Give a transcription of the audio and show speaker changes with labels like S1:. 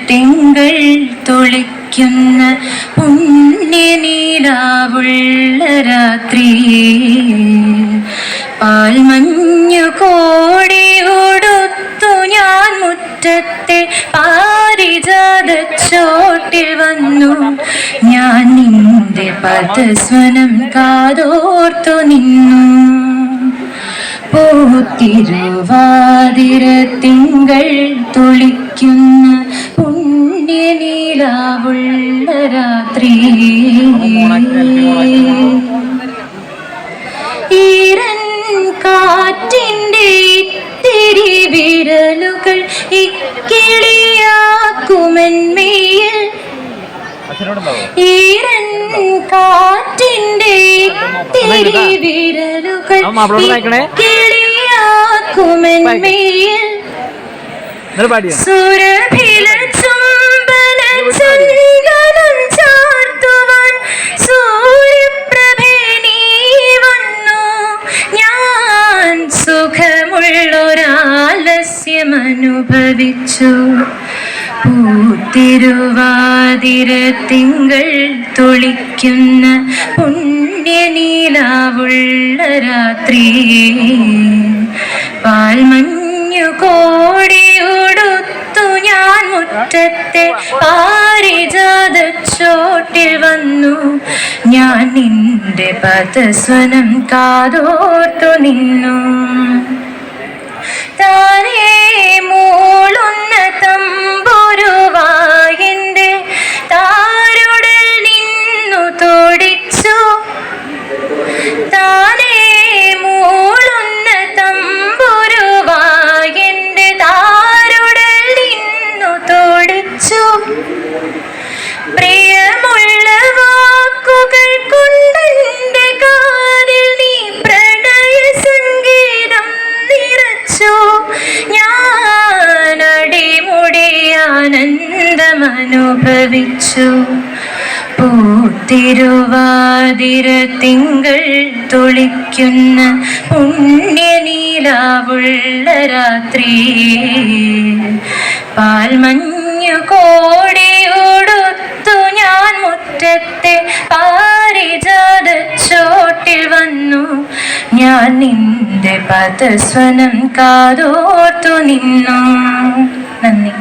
S1: തിങ്കൾ തുളിക്കുന്ന പുണ്യനീലാവുള്ള രാത്രി പാൽമഞ്ഞു കോടി ഉടുത്തു ഞാൻ മുറ്റത്തെ പാരിജാതച്ചോട്ടിൽ വന്നു. ഞാൻ നിന്റെ പദസ്വനം കാതോർത്തു നിന്നു. പൂത്തിരുവാതിര തിങ്കൾ തുളിക്കുന്ന പുണ്യനീലാവുള്ള രാത്രി ഈരൻ കാറ്റിൻ്റെ ഇത്തിരി വിരലുകൾ ഇക്കിളിയാക്കുമെന്മേൽ ഈരൻ കാറ്റിൻ്റെ ഇത്തിരി വിരലുകൾ ഇക്കിളിയാക്കുമെന്മേൽ സുരഭില ചുംബന ചന്ദനം ചാർത്തുവാൻ സൂര്യപ്രഭേ നീ വന്നു. ഞാൻ സുഖമുള്ളൊരാലസ്യമനുഭവിച്ചു. പൂത്തിരുവാതിര തിങ്കൾ തുളിക്കുന്ന പുണ്യനീലാവുള്ള രാത്രി പാൽമഞ്ഞു കോടി ഉടുത്തു ഞാൻ മുറ്റത്തെ പാരിജാതച്ചോട്ടിൽ വന്നു. ഞാൻ നിന്റെ പദസ്വനം കാതോർത്തു നിന്നു. താനേ മൂളുന്ന തമ്പുരുവായെന്റെ താരുടൽ നിന്നു തോടിച്ചു. താനേ മൂളുന്ന തമ്പുരുവായെന്റെ താരുടൽ നിന്നു തോടിച്ചു. പ്രിയമുള്ള വാക്കുകൾ കൊണ്ടെന്റെ കാതിൽ നീ പ്രണയ സംഗീതം നിറച്ചു. ഞാൻ അടിമുടി ആനന്ദമനുഭവിച്ചു. പൂത്തിരുവാതിര തിങ്കൾ തുളിക്കുന്ന പുണ്യനീലാവുള്ള രാത്രി പാൽമഞ്ഞു കോടി ഉടുത്തു ഞാൻ മുറ്റത്തെ പാരിജാതച്ചോട്ടിൽ വന്നു. ഞാൻ നിന്റെ പദസ്വനം കാതോർത്തു നിന്നു. നന്ദി.